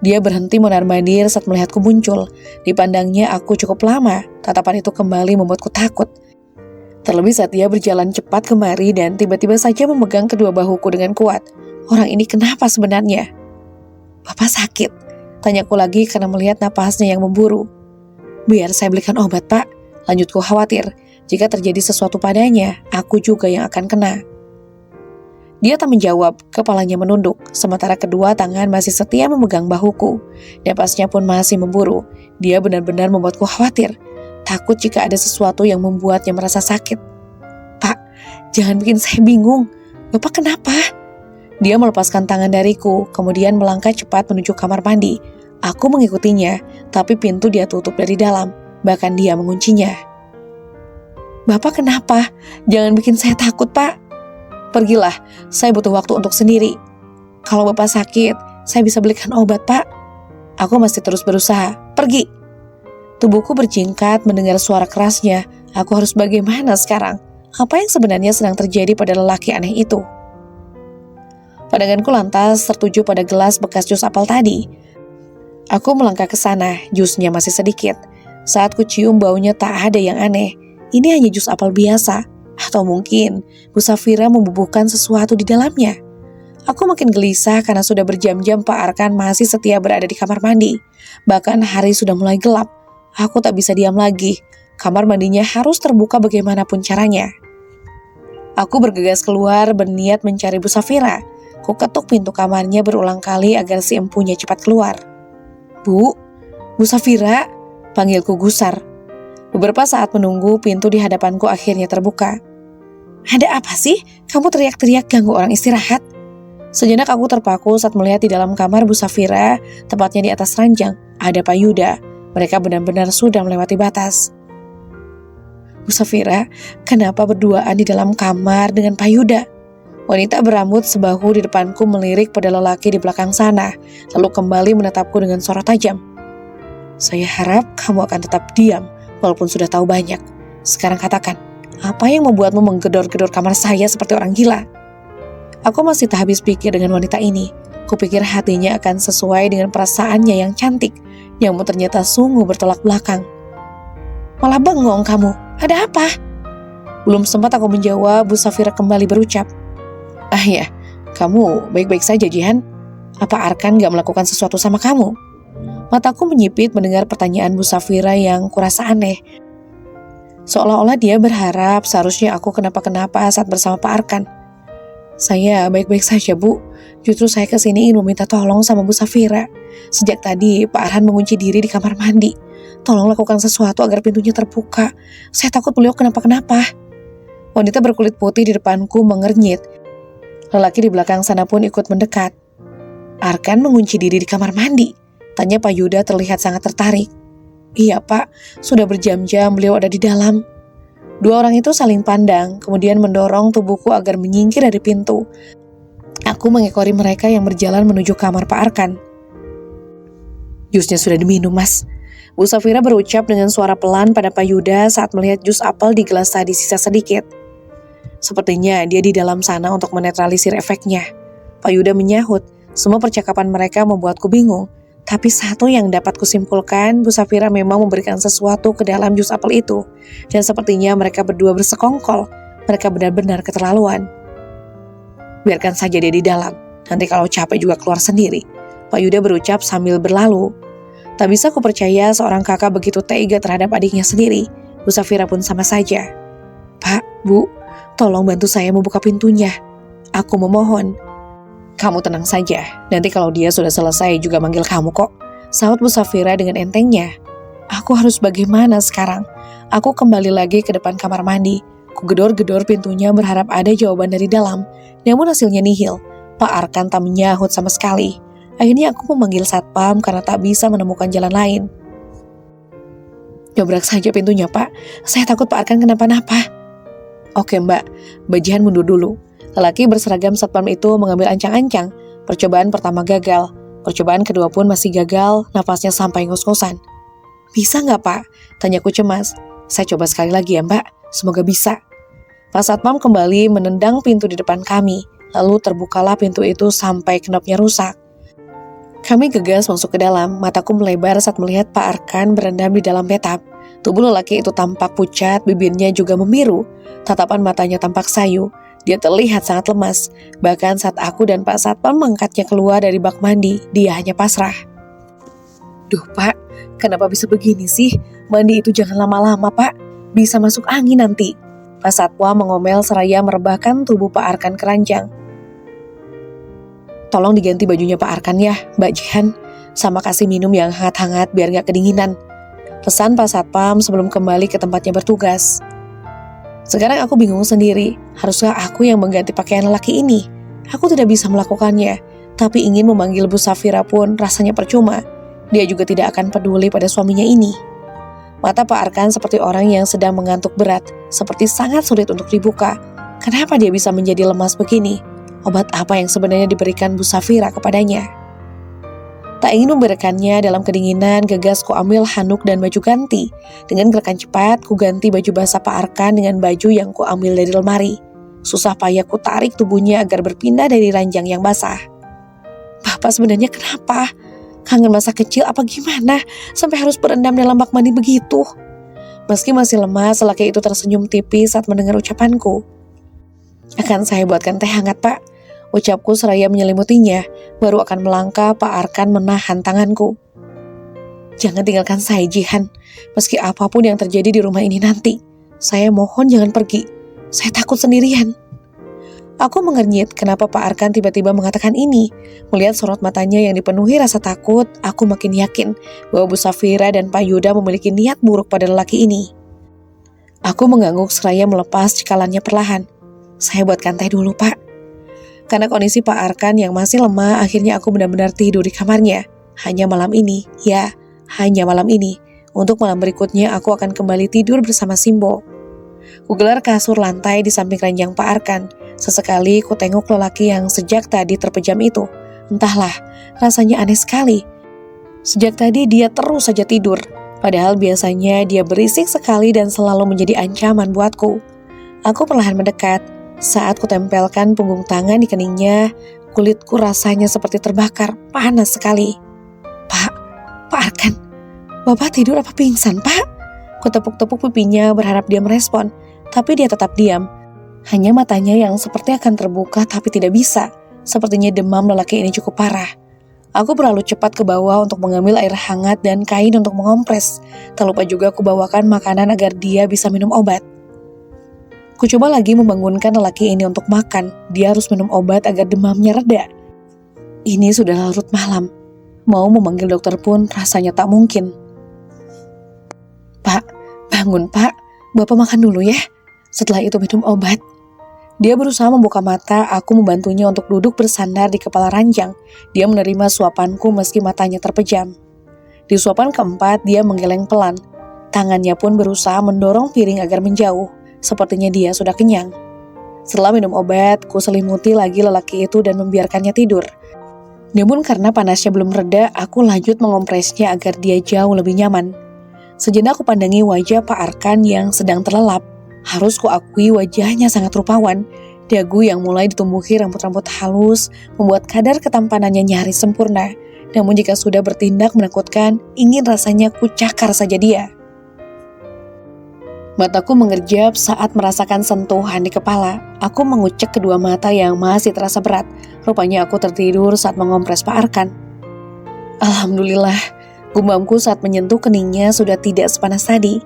Dia berhenti mondar-mandir saat melihatku muncul. Dipandangnya aku cukup lama, tatapan itu kembali membuatku takut. Terlebih saat dia berjalan cepat kemari dan tiba-tiba saja memegang kedua bahuku dengan kuat. Orang ini kenapa sebenarnya? Bapak sakit? Tanyaku lagi karena melihat napasnya yang memburu. Biar saya belikan obat, Pak. Lanjutku khawatir. Jika terjadi sesuatu padanya, aku juga yang akan kena. Dia tak menjawab, kepalanya menunduk, sementara kedua tangan masih setia memegang bahuku. Napasnya pun masih memburu. Dia benar-benar membuatku khawatir. Takut jika ada sesuatu yang membuatnya merasa sakit. Pak, jangan bikin saya bingung. Bapak kenapa? Dia melepaskan tangan dariku, kemudian melangkah cepat menuju kamar mandi. Aku mengikutinya, tapi pintu dia tutup dari dalam. Bahkan dia menguncinya. Bapak kenapa? Jangan bikin saya takut, Pak. Pergilah, saya butuh waktu untuk sendiri. Kalau Bapak sakit, saya bisa belikan obat, Pak. Aku masih terus berusaha. Pergi. Tubuhku berjingkat mendengar suara kerasnya. Aku harus bagaimana sekarang? Apa yang sebenarnya sedang terjadi pada lelaki aneh itu? Pandanganku lantas tertuju pada gelas bekas jus apel tadi. Aku melangkah ke sana, jusnya masih sedikit. Saat ku cium baunya tak ada yang aneh. Ini hanya jus apel biasa. Atau mungkin Bu Safira membubuhkan sesuatu di dalamnya. Aku makin gelisah karena sudah berjam-jam Pak Arkan masih setia berada di kamar mandi. Bahkan hari sudah mulai gelap. Aku tak bisa diam lagi. Kamar mandinya harus terbuka bagaimanapun caranya. Aku bergegas keluar berniat mencari Bu Safira. Ku ketuk pintu kamarnya berulang kali agar si empunya cepat keluar. Bu Safira, panggilku gusar. Beberapa saat menunggu, pintu di hadapanku akhirnya terbuka. Ada apa sih? Kamu teriak-teriak ganggu orang istirahat? Sejenak aku terpaku saat melihat di dalam kamar Bu Safira, tepatnya di atas ranjang, ada Pak Yuda. Mereka benar-benar sudah melewati batas. Bu Safira, kenapa berduaan di dalam kamar dengan Pak Yuda? Wanita berambut sebahu di depanku melirik pada lelaki di belakang sana, lalu kembali menatapku dengan sorot tajam. Saya harap kamu akan tetap diam, walaupun sudah tahu banyak. Sekarang katakan, apa yang membuatmu menggedor-gedor kamar saya seperti orang gila? Aku masih tak habis pikir dengan wanita ini. Kupikir hatinya akan sesuai dengan perasaannya yang cantik, namun ternyata sungguh bertolak belakang. Malah bengong kamu, ada apa? Belum sempat aku menjawab, Bu Safira kembali berucap. Ah ya, kamu baik-baik saja Jihan? Apa Arkan gak melakukan sesuatu sama kamu? Mataku menyipit mendengar pertanyaan Bu Safira yang kurasa aneh. Seolah-olah dia berharap seharusnya aku kenapa-kenapa saat bersama Pak Arkan. Saya baik-baik saja, Bu. Justru saya kesini ingin meminta tolong sama Bu Safira. Sejak tadi Pak Arhan mengunci diri di kamar mandi. Tolong lakukan sesuatu agar pintunya terbuka. Saya takut beliau kenapa-kenapa. Wanita berkulit putih di depanku mengernyit. Lelaki di belakang sana pun ikut mendekat. Arkan mengunci diri di kamar mandi? Tanya Pak Yuda terlihat sangat tertarik. Iya Pak, sudah berjam-jam beliau ada di dalam. Dua orang itu saling pandang, kemudian mendorong tubuhku agar menyingkir dari pintu. Aku mengekori mereka yang berjalan menuju kamar Pak Arkan. Jusnya sudah diminum, Mas. Bu Safira berucap dengan suara pelan pada Pak Yuda saat melihat jus apel di gelas tadi sisa sedikit. Sepertinya dia di dalam sana untuk menetralisir efeknya. Pak Yuda menyahut, semua percakapan mereka membuatku bingung. Tapi satu yang dapat kusimpulkan, Bu Safira memang memberikan sesuatu ke dalam jus apel itu. Dan sepertinya mereka berdua bersekongkol. Mereka benar-benar keterlaluan. Biarkan saja dia di dalam. Nanti kalau capek juga keluar sendiri. Pak Yuda berucap sambil berlalu. Tak bisa kupercaya seorang kakak begitu tega terhadap adiknya sendiri. Bu Safira pun sama saja. Pak, Bu, tolong bantu saya membuka pintunya. Aku memohon. Kamu tenang saja, nanti kalau dia sudah selesai juga manggil kamu kok. Sahut Bu Safira dengan entengnya. Aku harus bagaimana sekarang? Aku kembali lagi ke depan kamar mandi. Kugedor-gedor pintunya berharap ada jawaban dari dalam. Namun hasilnya nihil. Pak Arkan tak menyahut sama sekali. Akhirnya aku memanggil satpam karena tak bisa menemukan jalan lain. Dobrak saja pintunya, Pak. Saya takut Pak Arkan kenapa-napa. Oke, Mbak. Mbak Jihan mundur dulu. Lelaki berseragam satpam itu mengambil ancang-ancang. Percobaan pertama gagal. Percobaan kedua pun masih gagal, napasnya sampai ngos-ngosan. Bisa nggak, Pak? Tanyaku cemas. Saya coba sekali lagi ya, Mbak. Semoga bisa. Pak Satpam kembali menendang pintu di depan kami. Lalu terbukalah pintu itu sampai knopnya rusak. Kami gegas masuk ke dalam. Mataku melebar saat melihat Pak Arkan berendam di dalam bathtub. Tubuh lelaki itu tampak pucat, bibirnya juga membiru. Tatapan matanya tampak sayu. Dia terlihat sangat lemas. Bahkan saat aku dan Pak Satpam mengangkatnya keluar dari bak mandi, dia hanya pasrah. Duh, Pak, kenapa bisa begini sih? Mandi itu jangan lama-lama, Pak. Bisa masuk angin nanti. Pak Satpam mengomel seraya merebahkan tubuh Pak Arkan keranjang. Tolong diganti bajunya Pak Arkan ya, Mbak Jihan. Sama kasih minum yang hangat-hangat biar gak kedinginan. Pesan Pak Satpam sebelum kembali ke tempatnya bertugas. Sekarang aku bingung sendiri, haruskah aku yang mengganti pakaian lelaki ini? Aku tidak bisa melakukannya, tapi ingin memanggil Bu Safira pun rasanya percuma. Dia juga tidak akan peduli pada suaminya ini. Mata Pak Arkan seperti orang yang sedang mengantuk berat, seperti sangat sulit untuk dibuka. Kenapa dia bisa menjadi lemas begini? Obat apa yang sebenarnya diberikan Bu Safira kepadanya? Tak ingin memberikannya dalam kedinginan, gegas ku ambil handuk dan baju ganti. Dengan gerakan cepat, ku ganti baju basah Pak Arkan dengan baju yang ku ambil dari lemari. Susah payah ku tarik tubuhnya agar berpindah dari ranjang yang basah. Bapak sebenarnya kenapa? Kangen masa kecil apa gimana? Sampai harus berendam dalam bak mandi begitu? Meski masih lemas, lelaki itu tersenyum tipis saat mendengar ucapanku. Akan saya buatkan teh hangat, Pak. Ucapku seraya menyelimutinya, baru akan melangkah Pak Arkan menahan tanganku. Jangan tinggalkan saya, Jihan. Meski apapun yang terjadi di rumah ini nanti, saya mohon jangan pergi. Saya takut sendirian. Aku mengernyit kenapa Pak Arkan tiba-tiba mengatakan ini. Melihat sorot matanya yang dipenuhi rasa takut, aku makin yakin bahwa Bu Safira dan Pak Yuda memiliki niat buruk pada lelaki ini. Aku mengangguk seraya melepas cekalannya perlahan. Saya buatkan teh dulu, Pak. Karena kondisi Pak Arkan yang masih lemah, akhirnya aku benar-benar tidur di kamarnya. Hanya malam ini, ya, hanya malam ini. Untuk malam berikutnya, aku akan kembali tidur bersama Simbo. Kugelar kasur lantai di samping ranjang Pak Arkan. Sesekali ku tengok lelaki yang sejak tadi terpejam itu. Entahlah, rasanya aneh sekali. Sejak tadi dia terus saja tidur. Padahal biasanya dia berisik sekali dan selalu menjadi ancaman buatku. Aku perlahan mendekat. Saat kutempelkan punggung tangan di keningnya, kulitku rasanya seperti terbakar, panas sekali. Pak Arkan, Bapak tidur apa pingsan, Pak? Kutepuk-tepuk pipinya berharap dia merespon, tapi dia tetap diam. Hanya matanya yang seperti akan terbuka tapi tidak bisa. Sepertinya demam lelaki ini cukup parah. Aku berlalu cepat ke bawah untuk mengambil air hangat dan kain untuk mengompres. Tak lupa juga aku bawakan makanan agar dia bisa minum obat. Ku coba lagi membangunkan lelaki ini untuk makan. Dia harus minum obat agar demamnya reda. Ini sudah larut malam. Mau memanggil dokter pun rasanya tak mungkin. Pak, bangun Pak. Bapak makan dulu ya. Setelah itu minum obat. Dia berusaha membuka mata, aku membantunya untuk duduk bersandar di kepala ranjang. Dia menerima suapanku meski matanya terpejam. Di suapan keempat, dia menggeleng pelan. Tangannya pun berusaha mendorong piring agar menjauh. Sepertinya dia sudah kenyang. Setelah minum obat, ku selimuti lagi lelaki itu dan membiarkannya tidur. Namun karena panasnya belum reda, aku lanjut mengompresnya agar dia jauh lebih nyaman. Sejenak aku pandangi wajah Pak Arkan yang sedang terlelap. Harus kuakui wajahnya sangat rupawan. Dagu yang mulai ditumbuhi rambut-rambut halus membuat kadar ketampanannya nyaris sempurna. Namun jika sudah bertindak menakutkan, ingin rasanya kucakar saja dia. Mataku mengerjap saat merasakan sentuhan di kepala. Aku mengucek kedua mata yang masih terasa berat. Rupanya aku tertidur saat mengompres Pak Arkan. Alhamdulillah, gumamku saat menyentuh keningnya sudah tidak sepanas tadi.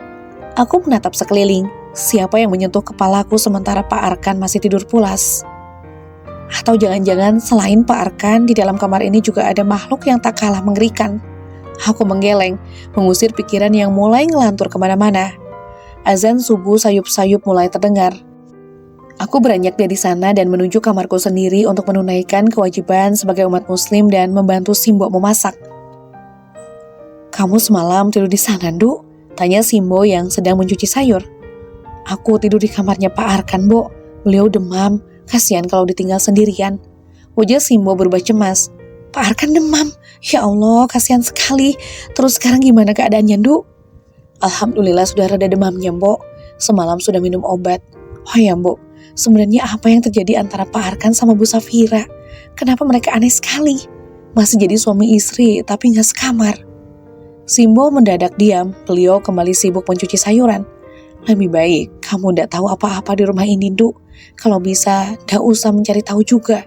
Aku menatap sekeliling. Siapa yang menyentuh kepalaku sementara Pak Arkan masih tidur pulas? Atau jangan-jangan selain Pak Arkan, di dalam kamar ini juga ada makhluk yang tak kalah mengerikan. Aku menggeleng, mengusir pikiran yang mulai ngelantur kemana-mana. Azan subuh sayup-sayup mulai terdengar. Aku beranjak dari sana dan menuju kamarku sendiri untuk menunaikan kewajiban sebagai umat muslim dan membantu Simbo memasak. "Kamu semalam tidur di sana, Nduk?" tanya Simbo yang sedang mencuci sayur. "Aku tidur di kamarnya Pak Arkan, Bo. Beliau demam. Kasihan kalau ditinggal sendirian." Wajah Simbo berubah cemas. "Pak Arkan demam? Ya Allah, kasihan sekali. Terus sekarang gimana keadaannya, Nduk?" "Alhamdulillah sudah reda demamnya, Mbok. Semalam sudah minum obat." "Oh ya, Mbok. Sebenarnya apa yang terjadi antara Pak Arkan sama Bu Safira? Kenapa mereka aneh sekali? Masih jadi suami istri, tapi gak sekamar." Simbo mendadak diam. Beliau kembali sibuk mencuci sayuran. "Lebih baik kamu ndak tahu apa-apa di rumah ini, Nduk. Kalau bisa, ndak usah mencari tahu juga."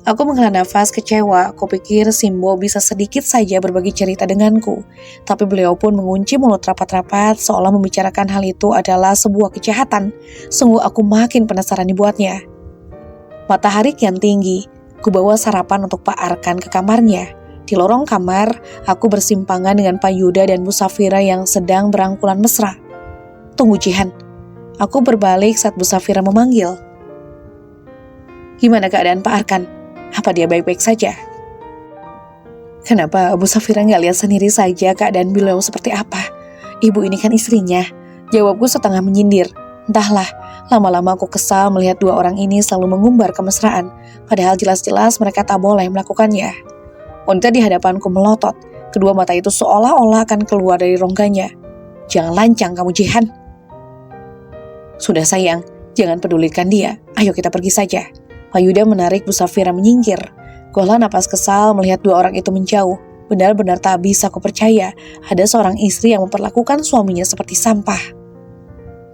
Aku menghela nafas kecewa. Aku pikir Simbo bisa sedikit saja berbagi cerita denganku. Tapi beliau pun mengunci mulut rapat-rapat seolah membicarakan hal itu adalah sebuah kejahatan. Sungguh aku makin penasaran dibuatnya. Matahari kian tinggi. Kubawa sarapan untuk Pak Arkan ke kamarnya. Di lorong kamar, aku bersimpangan dengan Pak Yuda dan Bu Safira yang sedang berangkulan mesra. "Tunggu, Jihan." Aku berbalik saat Bu Safira memanggil. "Gimana keadaan Pak Arkan? Apa dia baik-baik saja?" Kenapa Bu Safira nggak lihat sendiri saja keadaan beliau seperti apa? Ibu ini kan istrinya. Jawabku setengah menyindir. Entahlah, lama-lama aku kesal melihat dua orang ini selalu mengumbar kemesraan, padahal jelas-jelas mereka tak boleh melakukannya. Wanita di hadapanku melotot. Kedua mata itu seolah-olah akan keluar dari rongganya. "Jangan lancang kamu, Jihan." "Sudah sayang, jangan pedulikan dia. Ayo kita pergi saja." Pak Yuda menarik Bu Safira menyingkir. Kuhela napas kesal melihat dua orang itu menjauh. Benar-benar tak bisa kupercaya ada seorang istri yang memperlakukan suaminya seperti sampah.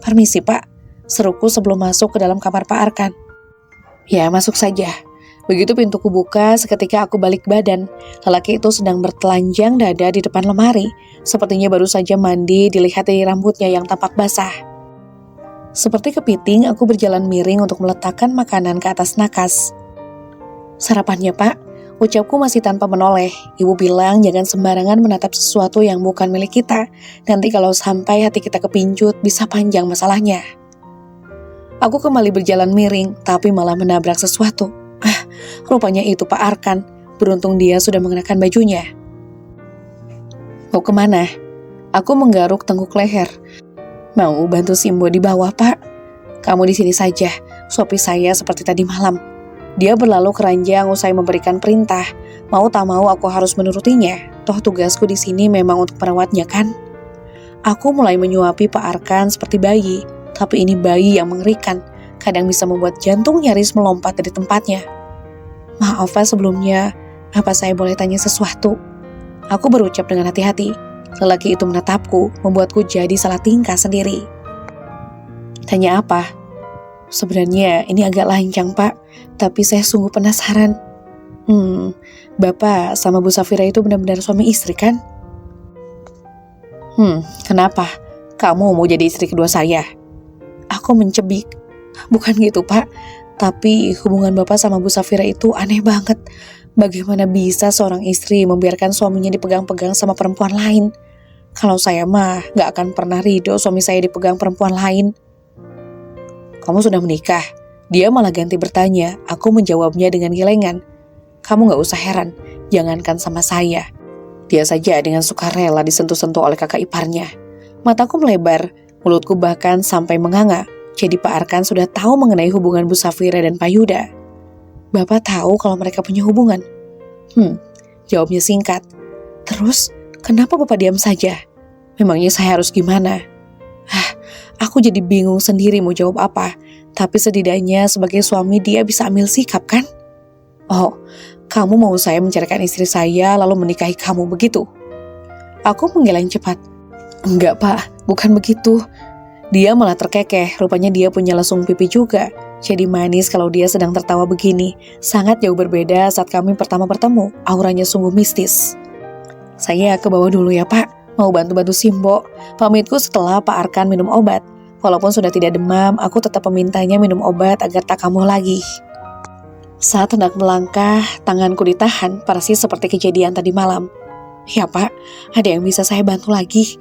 "Permisi, Pak," seruku sebelum masuk ke dalam kamar Pak Arkan. "Ya, masuk saja." Begitu pintu kubuka, seketika aku balik badan. Lelaki itu sedang bertelanjang dada di depan lemari. Sepertinya baru saja mandi, dilihat dari rambutnya yang tampak basah. Seperti kepiting, aku berjalan miring untuk meletakkan makanan ke atas nakas. "Sarapannya, Pak," ucapku masih tanpa menoleh. Ibu bilang jangan sembarangan menatap sesuatu yang bukan milik kita. Nanti kalau sampai hati kita kepincut, bisa panjang masalahnya. Aku kembali berjalan miring, tapi malah menabrak sesuatu. Rupanya itu Pak Arkan. Beruntung dia sudah mengenakan bajunya. "Mau kemana?" Aku menggaruk tengkuk leher. "Mau bantu Simbo di bawah, Pak." "Kamu di sini saja. Suapi saya seperti tadi malam." Dia berlalu keranjang usai memberikan perintah. Mau tak mau aku harus menurutinya. Toh tugasku di sini memang untuk merawatnya, kan? Aku mulai menyuapi Pak Arkan seperti bayi. Tapi ini bayi yang mengerikan. Kadang bisa membuat jantung nyaris melompat dari tempatnya. "Maaf, Pak, sebelumnya. Apa saya boleh tanya sesuatu?" Aku berucap dengan hati-hati. Lelaki itu menatapku, membuatku jadi salah tingkah sendiri. "Tanya apa?" "Sebenarnya ini agak lancang, Pak. Tapi saya sungguh penasaran. Bapak sama Bu Safira itu benar-benar suami istri, kan?" Kenapa? Kamu mau jadi istri kedua saya?" Aku mencebik. "Bukan gitu, Pak. Tapi hubungan Bapak sama Bu Safira itu aneh banget. Bagaimana bisa seorang istri membiarkan suaminya dipegang-pegang sama perempuan lain? Kalau saya mah gak akan pernah ridho suami saya dipegang perempuan lain." "Kamu sudah menikah?" Dia malah ganti bertanya. Aku menjawabnya dengan gelengan. "Kamu gak usah heran. Jangankan sama saya. Dia saja dengan sukarela disentuh-sentuh oleh kakak iparnya." Mataku melebar. Mulutku bahkan sampai menganga. Jadi Pak Arkan sudah tahu mengenai hubungan Bu Safira dan Pak Yuda. "Bapak tahu kalau mereka punya hubungan?" Jawabnya singkat. "Terus, kenapa Bapak diam saja? Memangnya saya harus gimana?" Aku jadi bingung sendiri mau jawab apa. Tapi setidaknya sebagai suami dia bisa ambil sikap kan? Oh, kamu mau saya menceraikan istri saya lalu menikahi kamu begitu? Aku menggeleng cepat. Enggak pak, bukan begitu. Dia malah terkekeh, rupanya dia punya lesung pipi juga. Jadi manis kalau dia sedang tertawa begini. Sangat jauh berbeda saat kami pertama bertemu, auranya sungguh mistis. Saya ke bawah dulu ya pak, mau bantu-bantu Simbo. Pamitku setelah Pak Arkan minum obat. Walaupun sudah tidak demam, aku tetap memintanya minum obat agar tak kambuh lagi. Saat hendak melangkah, tanganku ditahan, persis seperti kejadian tadi malam. Ya pak, ada yang bisa saya bantu lagi?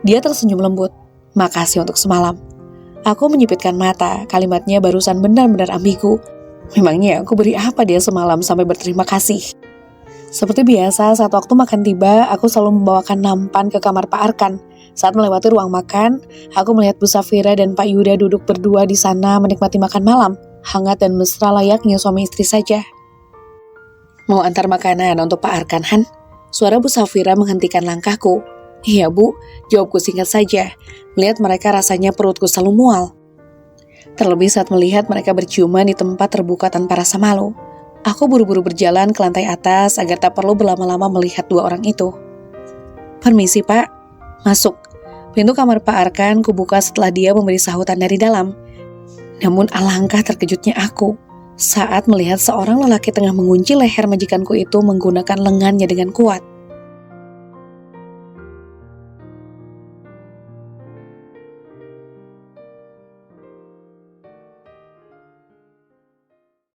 Dia tersenyum lembut. Makasih untuk semalam. Aku menyipitkan mata, kalimatnya barusan benar-benar ambigu. Memangnya aku beri apa dia semalam sampai berterima kasih? Seperti biasa, saat waktu makan tiba, aku selalu membawakan nampan ke kamar Pak Arkan. Saat melewati ruang makan, aku melihat Bu Safira dan Pak Yuda duduk berdua di sana menikmati makan malam, hangat dan mesra layaknya suami istri saja. Mau antar makanan untuk Pak Arkan, Han? Suara Bu Safira menghentikan langkahku. Iya Bu, jawabku singkat saja. Melihat mereka rasanya perutku selalu mual. Terlebih saat melihat mereka berciuman di tempat terbuka tanpa rasa malu. Aku buru-buru berjalan ke lantai atas agar tak perlu berlama-lama melihat dua orang itu. Permisi Pak, masuk. Pintu kamar Pak Arkan kubuka setelah dia memberi sahutan dari dalam. Namun alangkah terkejutnya aku saat melihat seorang lelaki tengah mengunci leher majikanku itu menggunakan lengannya dengan kuat.